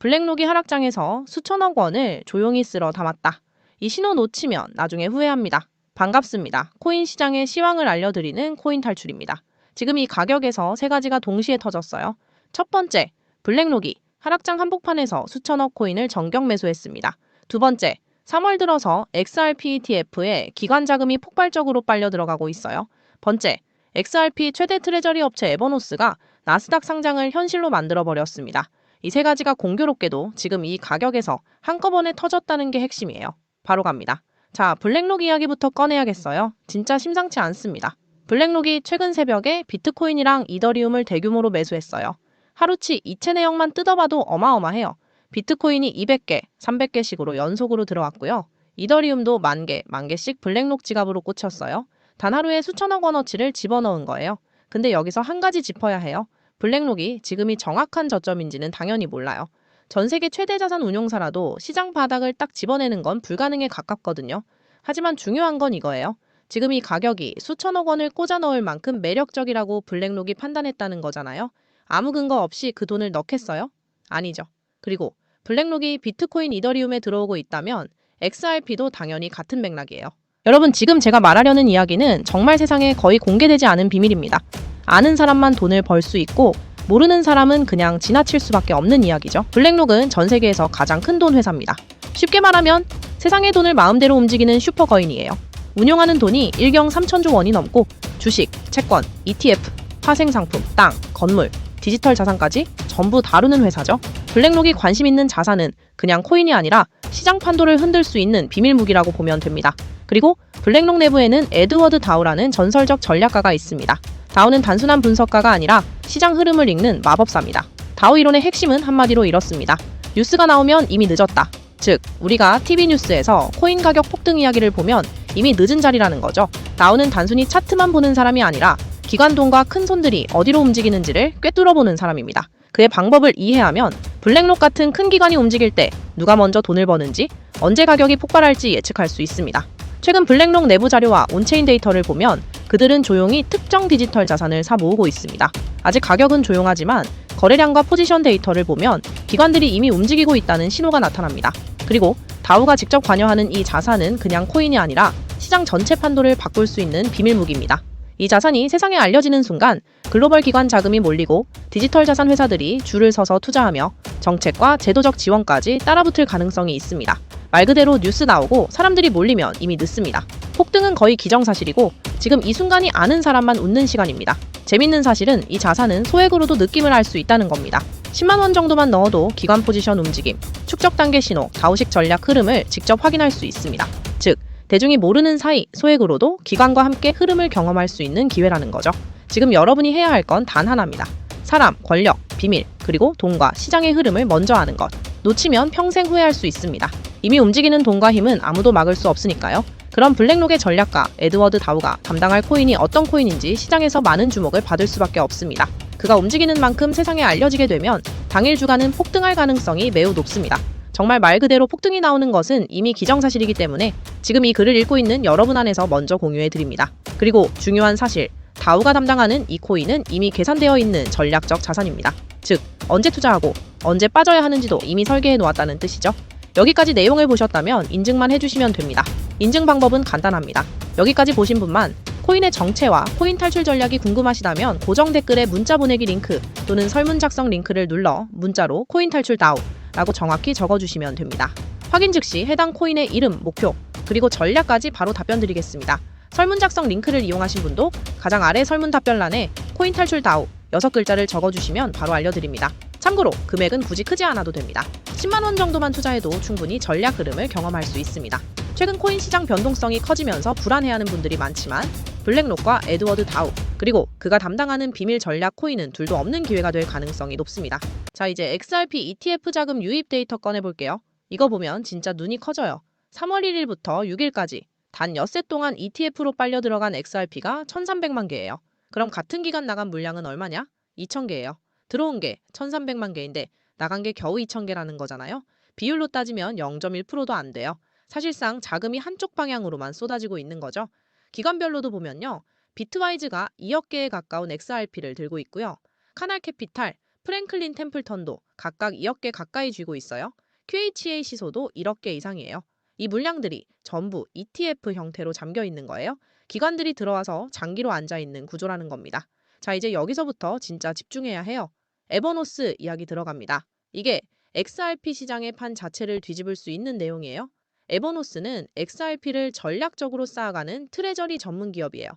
블랙록이 하락장에서 수천억 원을 조용히 쓸어 담았다. 이 신호 놓치면 나중에 후회합니다. 반갑습니다. 코인 시장의 시황을 알려드리는 코인 탈출입니다. 지금 이 가격에서 세 가지가 동시에 터졌어요. 첫 번째, 블랙록이 하락장 한복판에서 수천억 코인을 정격 매수했습니다. 두 번째, 3월 들어서 XRP ETF에 기관 자금이 폭발적으로 빨려 들어가고 있어요. 번째, XRP 최대 트레저리 업체 에버노스가 나스닥 상장을 현실로 만들어 버렸습니다. 이 세 가지가 공교롭게도 지금 이 가격에서 한꺼번에 터졌다는 게 핵심이에요. 바로 갑니다. 자, 블랙록 이야기부터 꺼내야겠어요. 진짜 심상치 않습니다. 블랙록이 최근 새벽에 비트코인이랑 이더리움을 대규모로 매수했어요. 하루치 이체 내역만 뜯어봐도 어마어마해요. 비트코인이 200개, 300개씩으로 연속으로 들어왔고요. 이더리움도 만 개씩 블랙록 지갑으로 꽂혔어요. 단 하루에 수천억 원어치를 집어넣은 거예요. 근데 여기서 한 가지 짚어야 해요. 블랙록이 지금이 정확한 저점인지는 당연히 몰라요. 전 세계 최대 자산 운용사라도 시장 바닥을 딱 집어내는 건 불가능에 가깝거든요. 하지만 중요한 건 이거예요. 지금 이 가격이 수천억 원을 꽂아 넣을 만큼 매력적이라고 블랙록이 판단했다는 거잖아요. 아무 근거 없이 그 돈을 넣겠어요? 아니죠. 그리고 블랙록이 비트코인 이더리움에 들어오고 있다면 XRP도 당연히 같은 맥락이에요. 여러분, 지금 제가 말하려는 이야기는 정말 세상에 거의 공개되지 않은 비밀입니다. 아는 사람만 돈을 벌 수 있고 모르는 사람은 그냥 지나칠 수밖에 없는 이야기죠. 블랙록은 전 세계에서 가장 큰 돈 회사입니다. 쉽게 말하면 세상의 돈을 마음대로 움직이는 슈퍼거인이에요. 운용하는 돈이 일경 3천조 원이 넘고 주식, 채권, ETF, 파생상품, 땅, 건물, 디지털 자산까지 전부 다루는 회사죠. 블랙록이 관심 있는 자산은 그냥 코인이 아니라 시장 판도를 흔들 수 있는 비밀 무기라고 보면 됩니다. 그리고 블랙록 내부에는 에드워드 다우라는 전설적 전략가가 있습니다. 다우는 단순한 분석가가 아니라 시장 흐름을 읽는 마법사입니다. 다우 이론의 핵심은 한마디로 이렇습니다. 뉴스가 나오면 이미 늦었다. 즉, 우리가 TV 뉴스에서 코인 가격 폭등 이야기를 보면 이미 늦은 자리라는 거죠. 다우는 단순히 차트만 보는 사람이 아니라 기관 돈과 큰 손들이 어디로 움직이는지를 꿰뚫어보는 사람입니다. 그의 방법을 이해하면 블랙록 같은 큰 기관이 움직일 때 누가 먼저 돈을 버는지, 언제 가격이 폭발할지 예측할 수 있습니다. 최근 블랙록 내부 자료와 온체인 데이터를 보면 그들은 조용히 특정 디지털 자산을 사 모으고 있습니다. 아직 가격은 조용하지만 거래량과 포지션 데이터를 보면 기관들이 이미 움직이고 있다는 신호가 나타납니다. 그리고 다우가 직접 관여하는 이 자산은 그냥 코인이 아니라 시장 전체 판도를 바꿀 수 있는 비밀 무기입니다. 이 자산이 세상에 알려지는 순간 글로벌 기관 자금이 몰리고 디지털 자산 회사들이 줄을 서서 투자하며 정책과 제도적 지원까지 따라붙을 가능성이 있습니다. 말 그대로 뉴스 나오고 사람들이 몰리면 이미 늦습니다. 폭등은 거의 기정사실이고 지금 이 순간이 아는 사람만 웃는 시간입니다. 재밌는 사실은 이 자산은 소액으로도 느낌을 알 수 있다는 겁니다. 10만 원 정도만 넣어도 기관 포지션 움직임, 축적 단계 신호, 다우식 전략 흐름을 직접 확인할 수 있습니다. 즉, 대중이 모르는 사이 소액으로도 기관과 함께 흐름을 경험할 수 있는 기회라는 거죠. 지금 여러분이 해야 할 건 단 하나입니다. 사람, 권력, 비밀, 그리고 돈과 시장의 흐름을 먼저 아는 것. 놓치면 평생 후회할 수 있습니다. 이미 움직이는 돈과 힘은 아무도 막을 수 없으니까요. 그럼 블랙록의 전략가 에드워드 다우가 담당할 코인이 어떤 코인인지 시장에서 많은 주목을 받을 수밖에 없습니다. 그가 움직이는 만큼 세상에 알려지게 되면 당일 주가는 폭등할 가능성이 매우 높습니다. 정말 말 그대로 폭등이 나오는 것은 이미 기정사실이기 때문에 지금 이 글을 읽고 있는 여러분 안에서 먼저 공유해 드립니다. 그리고 중요한 사실, 다우가 담당하는 이 코인은 이미 계산되어 있는 전략적 자산입니다. 즉, 언제 투자하고 언제 빠져야 하는지도 이미 설계해 놓았다는 뜻이죠. 여기까지 내용을 보셨다면 인증만 해주시면 됩니다. 인증 방법은 간단합니다. 여기까지 보신 분만 코인의 정체와 코인 탈출 전략이 궁금하시다면 고정 댓글에 문자 보내기 링크 또는 설문 작성 링크를 눌러 문자로 코인 탈출 다우 라고 정확히 적어주시면 됩니다. 확인 즉시 해당 코인의 이름, 목표, 그리고 전략까지 바로 답변 드리겠습니다. 설문 작성 링크를 이용하신 분도 가장 아래 설문 답변란에 코인 탈출 다우 6글자를 적어주시면 바로 알려드립니다. 참고로 금액은 굳이 크지 않아도 됩니다. 10만 원 정도만 투자해도 충분히 전략 흐름을 경험할 수 있습니다. 최근 코인 시장 변동성이 커지면서 불안해하는 분들이 많지만 블랙록과 에드워드 다우 그리고 그가 담당하는 비밀 전략 코인은 둘도 없는 기회가 될 가능성이 높습니다. 자, 이제 XRP ETF 자금 유입 데이터 꺼내볼게요. 이거 보면 진짜 눈이 커져요. 3월 1일부터 6일까지 단 엿새 동안 ETF로 빨려 들어간 XRP가 1,300만 개예요. 그럼 같은 기간 나간 물량은 얼마냐? 2,000개예요. 들어온 게 1,300만 개인데 나간 게 겨우 2,000개라는 거잖아요. 비율로 따지면 0.1%도 안 돼요. 사실상 자금이 한쪽 방향으로만 쏟아지고 있는 거죠. 기관별로도 보면요. 비트와이즈가 2억 개에 가까운 XRP를 들고 있고요. 카날캐피탈, 프랭클린 템플턴도 각각 2억 개 가까이 쥐고 있어요. QHA 시소도 1억 개 이상이에요. 이 물량들이 전부 ETF 형태로 잠겨 있는 거예요. 기관들이 들어와서 장기로 앉아 있는 구조라는 겁니다. 자, 이제 여기서부터 진짜 집중해야 해요. 에버노스 이야기 들어갑니다. 이게 XRP 시장의 판 자체를 뒤집을 수 있는 내용이에요. 에버노스는 XRP를 전략적으로 쌓아가는 트레저리 전문 기업이에요.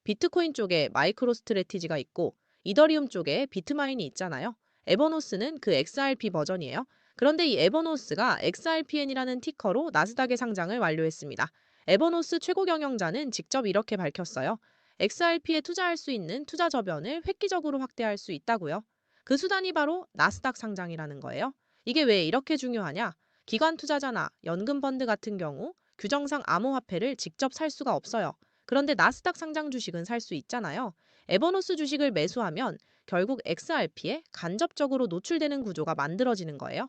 비트코인 쪽에 마이크로 스트래티지가 있고 이더리움 쪽에 비트마인이 있잖아요. 에버노스는 그 XRP 버전이에요. 그런데 이 에버노스가 XRPN이라는 티커로 나스닥에 상장을 완료했습니다. 에버노스 최고 경영자는 직접 이렇게 밝혔어요. XRP에 투자할 수 있는 투자 저변을 획기적으로 확대할 수 있다고요. 그 수단이 바로 나스닥 상장이라는 거예요. 이게 왜 이렇게 중요하냐? 기관 투자자나 연금 펀드 같은 경우 규정상 암호화폐를 직접 살 수가 없어요. 그런데 나스닥 상장 주식은 살 수 있잖아요. 에버노스 주식을 매수하면 결국 XRP에 간접적으로 노출되는 구조가 만들어지는 거예요.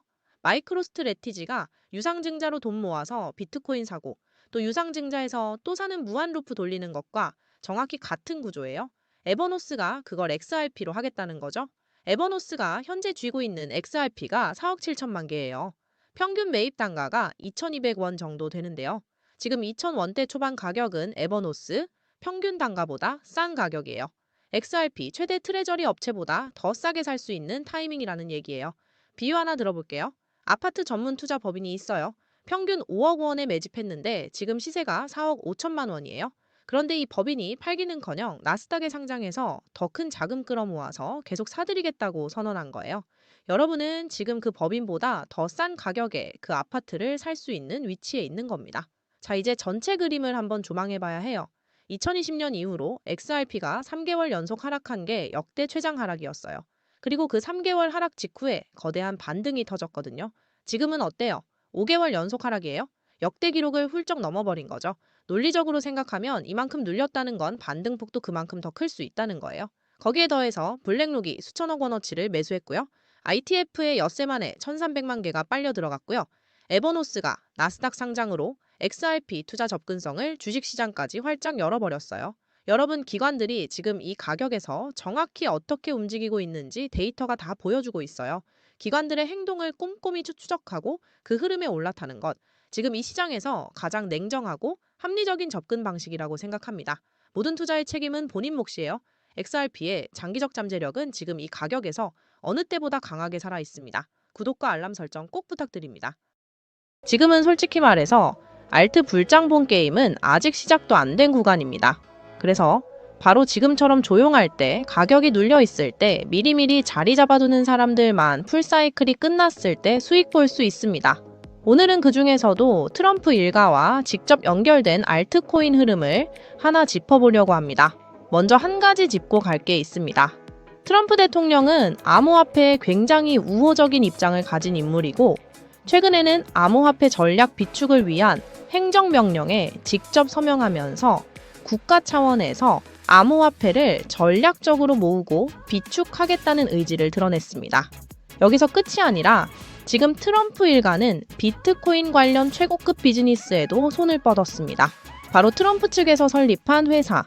마이크로스트래티지가 유상증자로 돈 모아서 비트코인 사고 또 유상증자에서 또 사는 무한 루프 돌리는 것과 정확히 같은 구조예요. 에버노스가 그걸 XRP로 하겠다는 거죠. 에버노스가 현재 쥐고 있는 XRP가 4억 7천만 개예요. 평균 매입 단가가 2,200원 정도 되는데요. 지금 2,000원대 초반 가격은 에버노스 평균 단가보다 싼 가격이에요. XRP 최대 트레저리 업체보다 더 싸게 살 수 있는 타이밍이라는 얘기예요. 비유 하나 들어볼게요. 아파트 전문 투자 법인이 있어요. 평균 5억 원에 매집했는데 지금 시세가 4억 5천만 원이에요. 그런데 이 법인이 팔기는커녕 나스닥에 상장해서 더 큰 자금 끌어모아서 계속 사들이겠다고 선언한 거예요. 여러분은 지금 그 법인보다 더 싼 가격에 그 아파트를 살 수 있는 위치에 있는 겁니다. 자, 이제 전체 그림을 한번 조망해 봐야 해요. 2020년 이후로 XRP가 3개월 연속 하락한 게 역대 최장 하락이었어요. 그리고 그 3개월 하락 직후에 거대한 반등이 터졌거든요. 지금은 어때요? 5개월 연속 하락이에요? 역대 기록을 훌쩍 넘어버린 거죠. 논리적으로 생각하면 이만큼 눌렸다는 건 반등폭도 그만큼 더 클 수 있다는 거예요. 거기에 더해서 블랙록이 수천억 원어치를 매수했고요. ITF에 엿새 만에 1,300만 개가 빨려 들어갔고요. 에버노스가 나스닥 상장으로 XRP 투자 접근성을 주식시장까지 활짝 열어버렸어요. 여러분, 기관들이 지금 이 가격에서 정확히 어떻게 움직이고 있는지 데이터가 다 보여주고 있어요. 기관들의 행동을 꼼꼼히 추적하고 그 흐름에 올라타는 것. 지금 이 시장에서 가장 냉정하고 합리적인 접근 방식이라고 생각합니다. 모든 투자의 책임은 본인 몫이에요. XRP의 장기적 잠재력은 지금 이 가격에서 어느 때보다 강하게 살아 있습니다. 구독과 알람 설정 꼭 부탁드립니다. 지금은 솔직히 말해서 알트 불장본 게임은 아직 시작도 안 된 구간입니다. 그래서 바로 지금처럼 조용할 때, 가격이 눌려 있을 때 미리미리 자리 잡아두는 사람들만 풀사이클이 끝났을 때 수익 볼 수 있습니다. 오늘은 그 중에서도 트럼프 일가와 직접 연결된 알트코인 흐름을 하나 짚어보려고 합니다. 먼저 한 가지 짚고 갈 게 있습니다. 트럼프 대통령은 암호화폐에 굉장히 우호적인 입장을 가진 인물이고 최근에는 암호화폐 전략 비축을 위한 행정명령에 직접 서명하면서 국가 차원에서 암호화폐를 전략적으로 모으고 비축하겠다는 의지를 드러냈습니다. 여기서 끝이 아니라 지금 트럼프 일가는 비트코인 관련 최고급 비즈니스에도 손을 뻗었습니다. 바로 트럼프 측에서 설립한 회사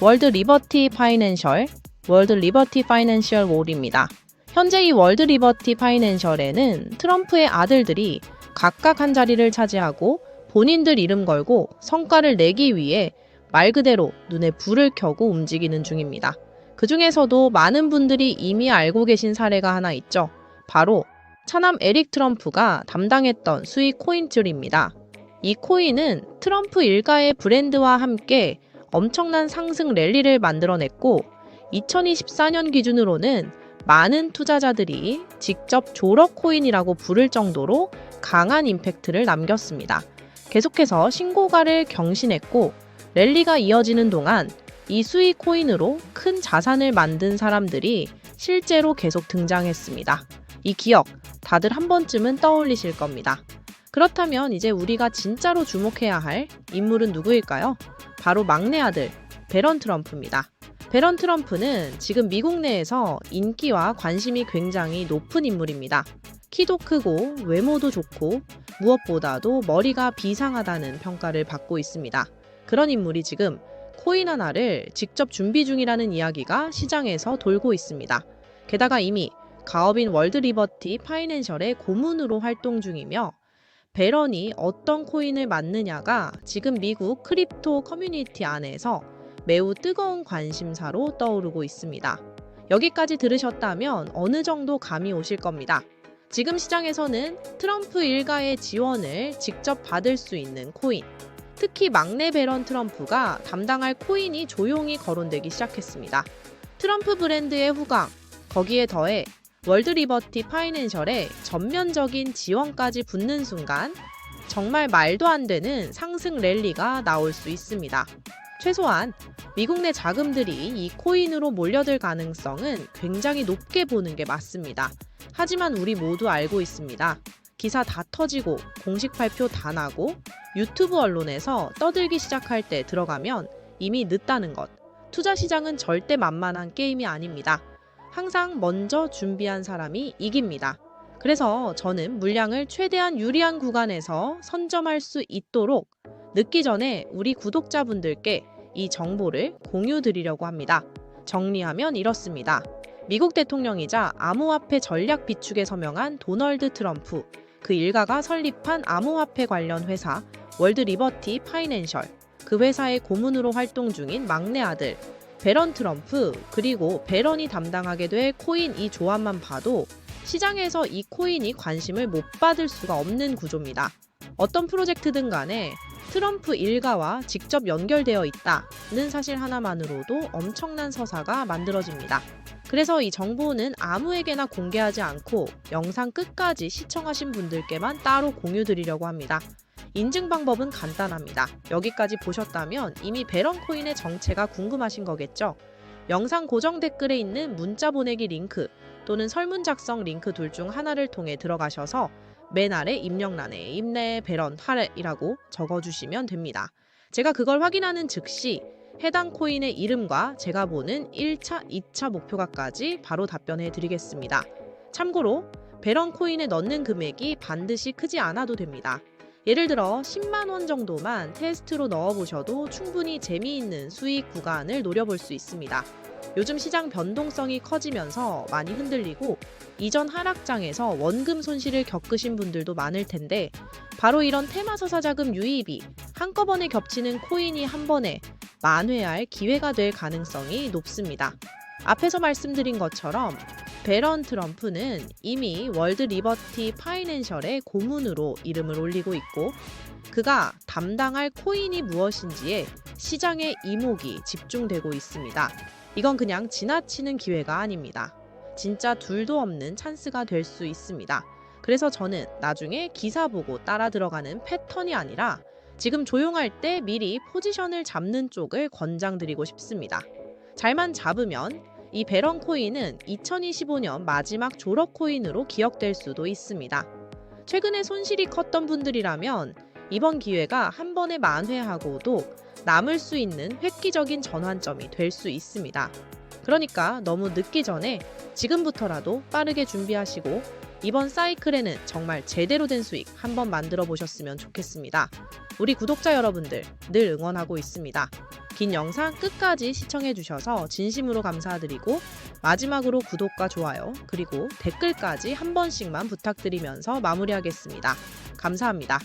월드 리버티 파이낸셜 홀입니다. 현재 이 월드 리버티 파이낸셜에는 트럼프의 아들들이 각각 한 자리를 차지하고 본인들 이름 걸고 성과를 내기 위해 말 그대로 눈에 불을 켜고 움직이는 중입니다. 그 중에서도 많은 분들이 이미 알고 계신 사례가 하나 있죠. 바로 차남 에릭 트럼프가 담당했던 수익 코인줄입니다. 이 코인은 트럼프 일가의 브랜드와 함께 엄청난 상승 랠리를 만들어냈고 2024년 기준으로는 많은 투자자들이 직접 졸업 코인이라고 부를 정도로 강한 임팩트를 남겼습니다. 계속해서 신고가를 경신했고 랠리가 이어지는 동안 이 수익 코인으로 큰 자산을 만든 사람들이 실제로 계속 등장했습니다. 이 기억 다들 한 번쯤은 떠올리실 겁니다. 그렇다면 이제 우리가 진짜로 주목해야 할 인물은 누구일까요? 바로 막내 아들 배런 트럼프입니다. 배런 트럼프는 지금 미국 내에서 인기와 관심이 굉장히 높은 인물입니다. 키도 크고 외모도 좋고 무엇보다도 머리가 비상하다는 평가를 받고 있습니다. 그런 인물이 지금 코인 하나를 직접 준비 중이라는 이야기가 시장에서 돌고 있습니다. 게다가 이미 가업인 월드리버티 파이낸셜의 고문으로 활동 중이며 배런이 어떤 코인을 맞느냐가 지금 미국 크립토 커뮤니티 안에서 매우 뜨거운 관심사로 떠오르고 있습니다. 여기까지 들으셨다면 어느 정도 감이 오실 겁니다. 지금 시장에서는 트럼프 일가의 지원을 직접 받을 수 있는 코인, 특히 막내 배런 트럼프가 담당할 코인이 조용히 거론되기 시작했습니다. 트럼프 브랜드의 후광, 거기에 더해 월드리버티 파이낸셜의 전면적인 지원까지 붙는 순간 정말 말도 안 되는 상승 랠리가 나올 수 있습니다. 최소한 미국 내 자금들이 이 코인으로 몰려들 가능성은 굉장히 높게 보는 게 맞습니다. 하지만 우리 모두 알고 있습니다. 기사 다 터지고 공식 발표 다 나고 유튜브 언론에서 떠들기 시작할 때 들어가면 이미 늦다는 것. 투자 시장은 절대 만만한 게임이 아닙니다. 항상 먼저 준비한 사람이 이깁니다. 그래서 저는 물량을 최대한 유리한 구간에서 선점할 수 있도록 늦기 전에 우리 구독자분들께 이 정보를 공유드리려고 합니다. 정리하면 이렇습니다. 미국 대통령이자 암호화폐 전략 비축에 서명한 도널드 트럼프, 그 일가가 설립한 암호화폐 관련 회사 월드리버티 파이낸셜, 그 회사의 고문으로 활동 중인 막내 아들 배런 트럼프, 그리고 배런이 담당하게 될 코인 이 조합만 봐도 시장에서 이 코인이 관심을 못 받을 수가 없는 구조입니다. 어떤 프로젝트든 간에 트럼프 일가와 직접 연결되어 있다는 사실 하나만으로도 엄청난 서사가 만들어집니다. 그래서 이 정보는 아무에게나 공개하지 않고 영상 끝까지 시청하신 분들께만 따로 공유드리려고 합니다. 인증 방법은 간단합니다. 여기까지 보셨다면 이미 배런 코인의 정체가 궁금하신 거겠죠? 영상 고정 댓글에 있는 문자 보내기 링크 또는 설문 작성 링크 둘 중 하나를 통해 들어가셔서 맨 아래 입력란에 입내 배런 하래이라고 적어주시면 됩니다. 제가 그걸 확인하는 즉시 해당 코인의 이름과 제가 보는 1차, 2차 목표가까지 바로 답변해 드리겠습니다. 참고로 배런 코인에 넣는 금액이 반드시 크지 않아도 됩니다. 예를 들어 10만 원 정도만 테스트로 넣어보셔도 충분히 재미있는 수익 구간을 노려볼 수 있습니다. 요즘 시장 변동성이 커지면서 많이 흔들리고 이전 하락장에서 원금 손실을 겪으신 분들도 많을 텐데 바로 이런 테마서사 자금 유입이 한꺼번에 겹치는 코인이 한 번에 만회할 기회가 될 가능성이 높습니다. 앞에서 말씀드린 것처럼 배런 트럼프는 이미 월드리버티 파이낸셜의 고문으로 이름을 올리고 있고 그가 담당할 코인이 무엇인지에 시장의 이목이 집중되고 있습니다. 이건 그냥 지나치는 기회가 아닙니다. 진짜 둘도 없는 찬스가 될 수 있습니다. 그래서 저는 나중에 기사 보고 따라 들어가는 패턴이 아니라 지금 조용할 때 미리 포지션을 잡는 쪽을 권장드리고 싶습니다. 잘만 잡으면 이 배런 코인은 2025년 마지막 졸업 코인으로 기억될 수도 있습니다. 최근에 손실이 컸던 분들이라면 이번 기회가 한 번에 만회하고도 남을 수 있는 획기적인 전환점이 될 수 있습니다. 그러니까 너무 늦기 전에 지금부터라도 빠르게 준비하시고 이번 사이클에는 정말 제대로 된 수익 한번 만들어 보셨으면 좋겠습니다. 우리 구독자 여러분들 늘 응원하고 있습니다. 긴 영상 끝까지 시청해 주셔서 진심으로 감사드리고 마지막으로 구독과 좋아요 그리고 댓글까지 한 번씩만 부탁드리면서 마무리하겠습니다. 감사합니다.